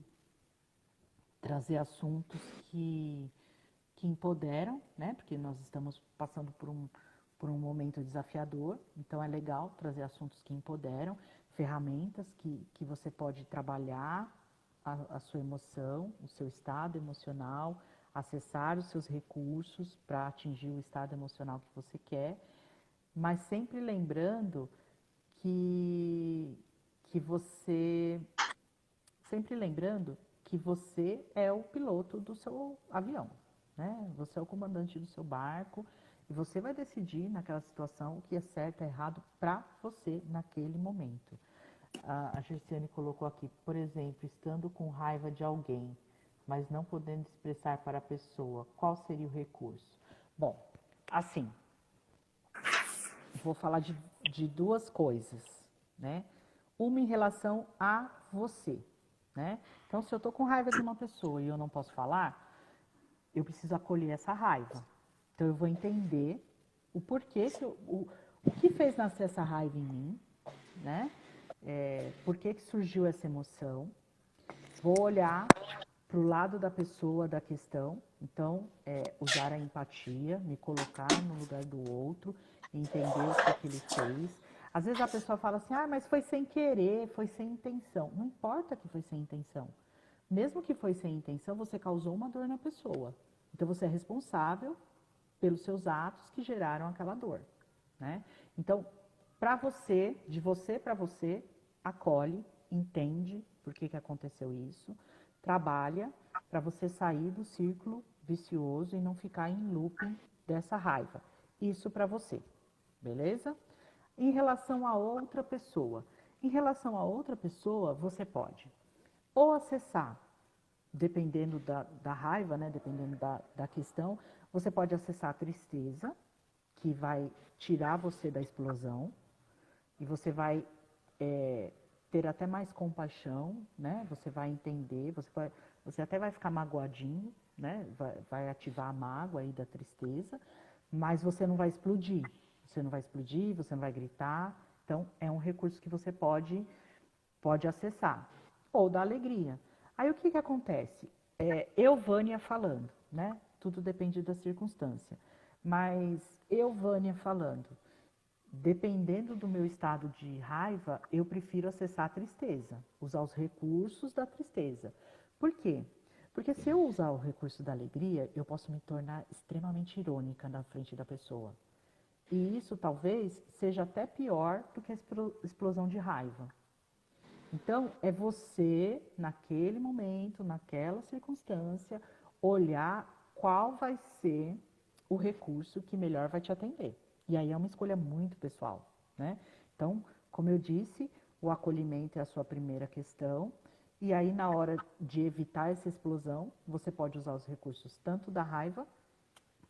trazer assuntos que empoderam, né? Porque nós estamos passando por um momento desafiador, então é legal trazer assuntos que empoderam, ferramentas que você pode trabalhar a sua emoção, o seu estado emocional, acessar os seus recursos para atingir o estado emocional que você quer, mas sempre lembrando que, que você sempre lembrando que você é o piloto do seu avião, né? Você é o comandante do seu barco e você vai decidir naquela situação o que é certo e errado para você naquele momento. A Gerciane colocou aqui, por exemplo, estando com raiva de alguém, mas não podendo expressar para a pessoa, qual seria o recurso? Bom, assim, vou falar de duas coisas, né? Uma em relação a você, né? Então, se eu estou com raiva de uma pessoa e eu não posso falar, eu preciso acolher essa raiva. Então, eu vou entender o porquê, o que fez nascer essa raiva em mim, né? Por que surgiu essa emoção. Vou olhar para o lado da pessoa, da questão. Então, usar a empatia, me colocar no lugar do outro, entender o que ele fez. Às vezes a pessoa fala assim, mas foi sem querer, foi sem intenção. Não importa que foi sem intenção. Mesmo que foi sem intenção, você causou uma dor na pessoa. Então, você é responsável pelos seus atos que geraram aquela dor, né? Então, para você, de você para você, acolhe, entende por que aconteceu isso, trabalha para você sair do círculo vicioso e não ficar em looping dessa raiva. Isso para você, beleza? Em relação a outra pessoa. Em relação a outra pessoa, você pode ou acessar, dependendo da raiva, né, dependendo da questão, você pode acessar a tristeza, que vai tirar você da explosão, e você vai ter até mais compaixão, né? Você vai entender, você até vai ficar magoadinho, né? Vai ativar a mágoa aí da tristeza, mas você não vai explodir. Você não vai explodir, você não vai gritar. Então, é um recurso que você pode acessar. Ou da alegria. Aí, o que acontece? Eu, Vânia, falando, né? Tudo depende da circunstância. Mas eu, Vânia, falando, dependendo do meu estado de raiva, eu prefiro acessar a tristeza, usar os recursos da tristeza. Por quê? Porque se eu usar o recurso da alegria, eu posso me tornar extremamente irônica na frente da pessoa. E isso talvez seja até pior do que a explosão de raiva. Então, é você, naquele momento, naquela circunstância, olhar qual vai ser o recurso que melhor vai te atender. E aí é uma escolha muito pessoal, né? Então, como eu disse, o acolhimento é a sua primeira questão. E aí, na hora de evitar essa explosão, você pode usar os recursos tanto da raiva,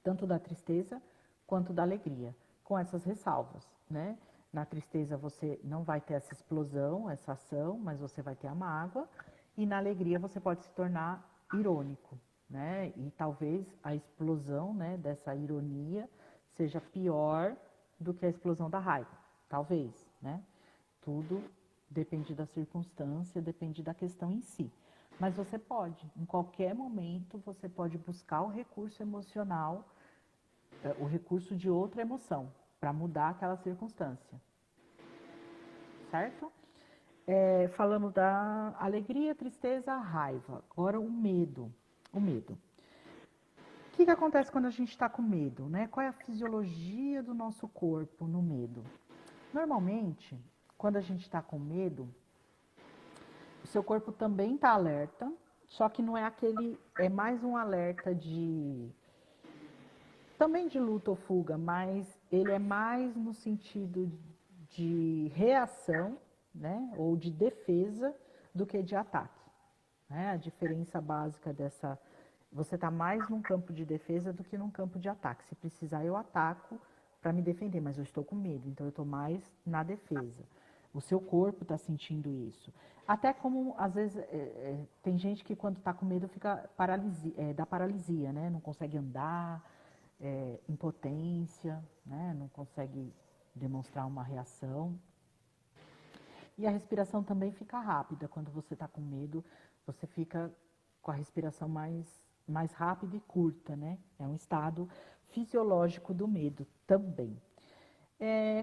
tanto da tristeza, quanto da alegria, com essas ressalvas, né? Na tristeza você não vai ter essa explosão, essa ação, mas você vai ter a mágoa. E na alegria você pode se tornar irônico, né? E talvez a explosão, né, dessa ironia seja pior do que a explosão da raiva. Talvez, né? Tudo depende da circunstância, depende da questão em si. Mas você pode, em qualquer momento, você pode buscar o recurso emocional, o recurso de outra emoção, para mudar aquela circunstância. Certo? Falamos da alegria, tristeza, raiva. Agora o medo. O medo. O que acontece quando a gente está com medo, né? Qual é a fisiologia do nosso corpo no medo? Normalmente, quando a gente está com medo, o seu corpo também está alerta, só que não é aquele, é mais um alerta também de luta ou fuga, mas ele é mais no sentido de reação, né, ou de defesa do que de ataque. Né? A diferença básica dessa, você está mais num campo de defesa do que num campo de ataque. Se precisar, eu ataco para me defender, mas eu estou com medo, então eu estou mais na defesa. O seu corpo está sentindo isso. Até como, às vezes, tem gente que quando está com medo fica dá paralisia, né? Não consegue andar, impotência, né? Não consegue demonstrar uma reação. E a respiração também fica rápida. Quando você está com medo, você fica com a respiração mais rápida e curta, né? É um estado fisiológico do medo também.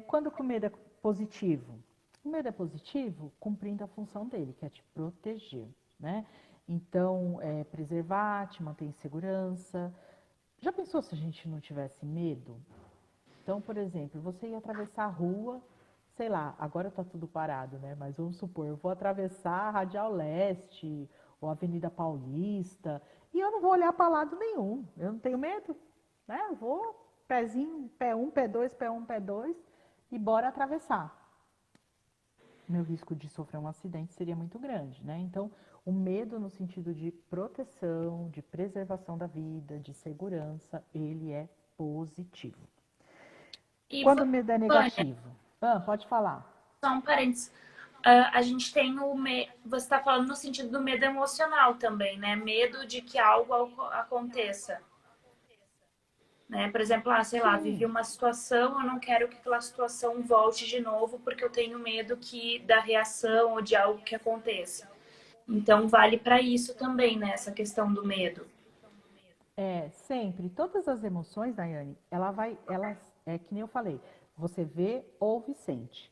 Quando o medo é positivo? O medo é positivo cumprindo a função dele, que é te proteger, né? Então, preservar, te manter em segurança. Já pensou se a gente não tivesse medo? Então, por exemplo, você ia atravessar a rua, sei lá, agora está tudo parado, né? Mas vamos supor, eu vou atravessar a Radial Leste ou a Avenida Paulista e eu não vou olhar para lado nenhum. Eu não tenho medo, né? Eu vou pezinho, pé 1, pé 2, pé 1, pé 2 e bora atravessar. Meu risco de sofrer um acidente seria muito grande, né? Então, o medo no sentido de proteção, de preservação da vida, de segurança, ele é positivo. E, Quando o medo é Vânia, negativo? Pode falar. só um parênteses. A gente tem o medo. Você está falando no sentido do medo emocional também, né? Medo de que algo aconteça. Né? Por exemplo, sei lá, vivi Sim. uma situação, eu não quero que aquela situação volte de novo porque eu tenho medo da reação ou de algo que aconteça. Então, vale para isso também, né? Essa questão do medo. Sempre. Todas as emoções, Daiane, que nem eu falei, você vê, ouve e sente.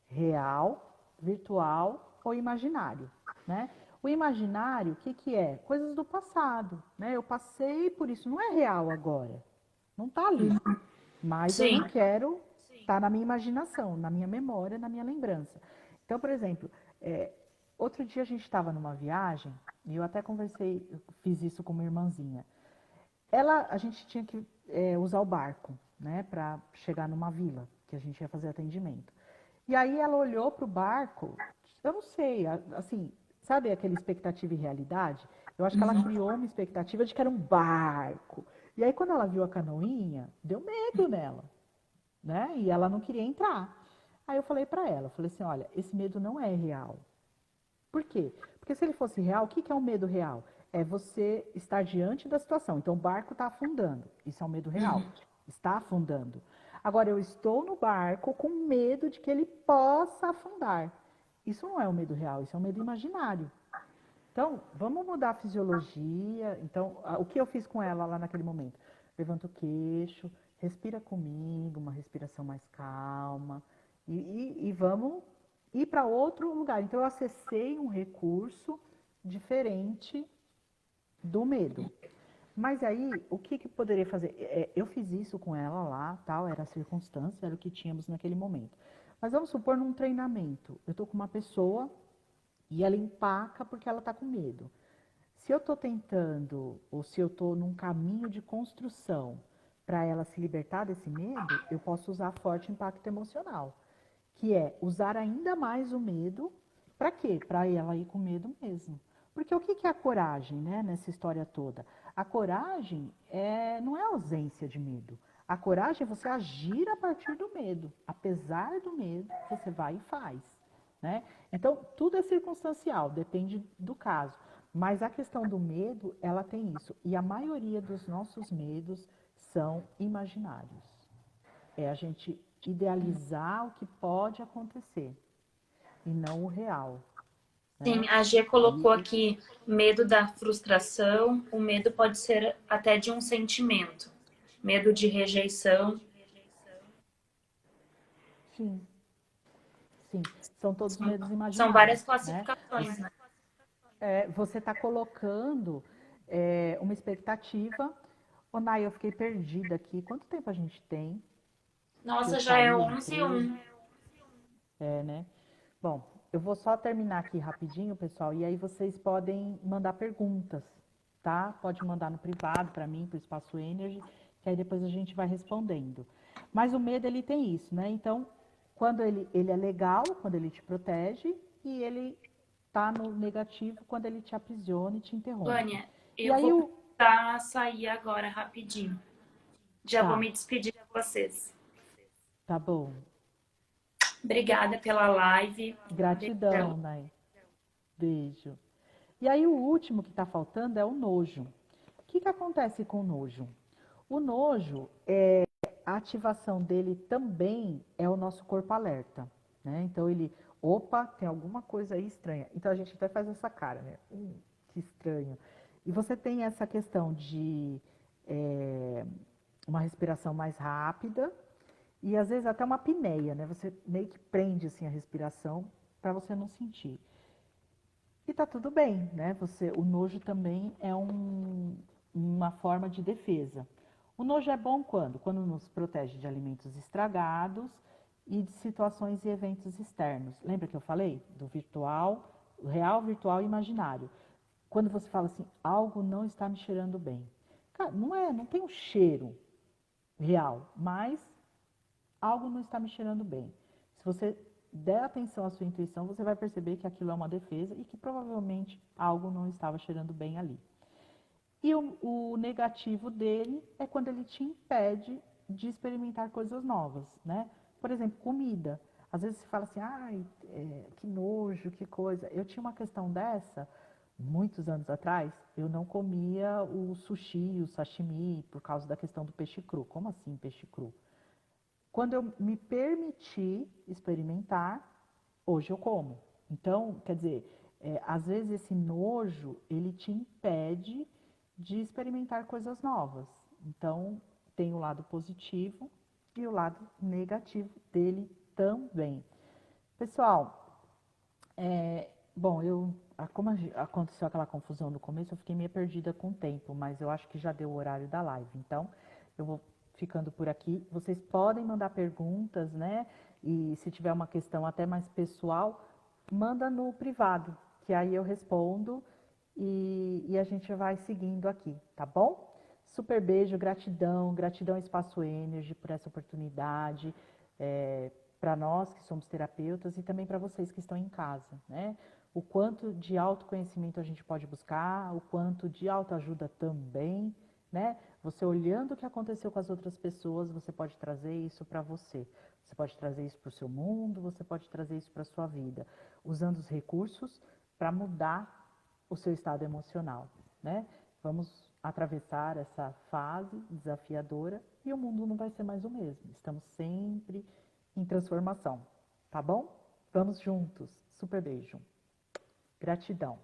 Real, virtual ou imaginário, né? O imaginário, o que que é? Coisas do passado, né? Eu passei por isso, não é real agora. Não está ali. Mas eu Sim. não quero estar na minha imaginação, na minha memória, na minha lembrança. Então, por exemplo, outro dia a gente estava numa viagem, e eu até conversei, eu fiz isso com uma irmãzinha. A gente tinha que usar o barco, né, para chegar numa vila, que a gente ia fazer atendimento. E aí ela olhou para o barco, eu não sei, assim, sabe aquela expectativa e realidade? Eu acho que ela criou uma expectativa de que era um barco. E aí quando ela viu a canoinha, deu medo nela, né? E ela não queria entrar. Aí eu falei para ela, falei assim, olha, esse medo não é real. Por quê? Porque se ele fosse real, o que é um medo real? É você estar diante da situação. Então, o barco está afundando. Isso é um medo real. Está afundando. Agora, eu estou no barco com medo de que ele possa afundar. Isso não é um medo real, isso é um medo imaginário. Então, vamos mudar a fisiologia. Então, o que eu fiz com ela lá naquele momento? Levanta o queixo, respira comigo, uma respiração mais calma. E vamos ir para outro lugar. Então, eu acessei um recurso diferente do medo. Mas aí, o que poderia fazer? Eu fiz isso com ela lá, tal, era a circunstância, era o que tínhamos naquele momento. Mas vamos supor num treinamento. Eu estou com uma pessoa e ela empaca porque ela está com medo. Se eu estou tentando, ou se eu estou num caminho de construção para ela se libertar desse medo, eu posso usar forte impacto emocional, que é usar ainda mais o medo. Para quê? Para ela ir com medo mesmo. Porque o que é a coragem, né, nessa história toda? A coragem não é ausência de medo. A coragem é você agir a partir do medo. Apesar do medo, você vai e faz, né? Então, tudo é circunstancial, depende do caso. Mas a questão do medo, ela tem isso. E a maioria dos nossos medos são imaginários. É a gente idealizar o que pode acontecer e não o real, Sim, né? a G colocou E, aqui medo da frustração. O medo pode ser até de um sentimento. Medo de rejeição. sim, sim, são todos medos São imaginários, várias né? classificações, né? Você está colocando uma expectativa. Ô, Nai, eu fiquei perdida aqui. Quanto tempo a gente tem? Que eu Nossa, já é saí, 11 e entrei, 1. né? Bom, eu vou só terminar aqui rapidinho, pessoal, e aí vocês podem mandar perguntas, tá? Pode mandar no privado para mim, para o Espaço Energy, que aí depois a gente vai respondendo. Mas o medo, ele tem isso, né? Então, quando ele é legal, quando ele te protege, e ele tá no negativo quando ele te aprisiona e te interrompe. Vânia, E eu aí vou o... precisar sair agora rapidinho. Já vou Tá, me despedir de vocês. tá bom. Obrigada pela live. Beijão. Gratidão, Nai. Beijo. E aí o último que está faltando é o nojo. O que, que acontece com o nojo? O nojo, a ativação dele também é o nosso corpo alerta, né? Então ele, opa, tem alguma coisa aí estranha. Então a gente até faz essa cara, né? Que estranho. E você tem essa questão de é, uma respiração mais rápida e às vezes até uma apneia, né? Você meio que prende assim a respiração para você não sentir. E tá tudo bem, né? O nojo também é uma forma de defesa. O nojo é bom quando? Quando nos protege de alimentos estragados e de situações e eventos externos. Lembra que eu falei do virtual, real, virtual e imaginário? Quando você fala assim, algo não está me cheirando bem. Cara, não tem um cheiro real, mas algo não está me cheirando bem. Se você der atenção à sua intuição, você vai perceber que aquilo é uma defesa e que provavelmente algo não estava cheirando bem ali. E o negativo dele é quando ele te impede de experimentar coisas novas, né? Por exemplo, comida. Às vezes você fala assim, ai, que nojo, que coisa. Eu tinha uma questão dessa, muitos anos atrás, eu não comia o sushi, o sashimi, por causa da questão do peixe cru. Como assim peixe cru? Quando eu me permiti experimentar, hoje eu como. Então, quer dizer, às vezes esse nojo, ele te impede de experimentar coisas novas. Então, tem o lado positivo e o lado negativo dele também. Pessoal, bom, como aconteceu aquela confusão no começo, eu fiquei meio perdida com o tempo, mas eu acho que já deu o horário da live. Então, eu vou ficando por aqui. Vocês podem mandar perguntas, né? E se tiver uma questão até mais pessoal, manda no privado, que aí eu respondo e a gente vai seguindo aqui, tá bom? Super beijo, gratidão, gratidão Espaço Energy por essa oportunidade, para nós que somos terapeutas e também para vocês que estão em casa, né? O quanto de autoconhecimento a gente pode buscar, o quanto de autoajuda também, né? Você olhando o que aconteceu com as outras pessoas, você pode trazer isso para você. Você pode trazer isso para o seu mundo, você pode trazer isso para a sua vida, usando os recursos para mudar o seu estado emocional, né? Vamos atravessar essa fase desafiadora e o mundo não vai ser mais o mesmo. Estamos sempre em transformação, tá bom? Vamos juntos. Super beijo. Gratidão.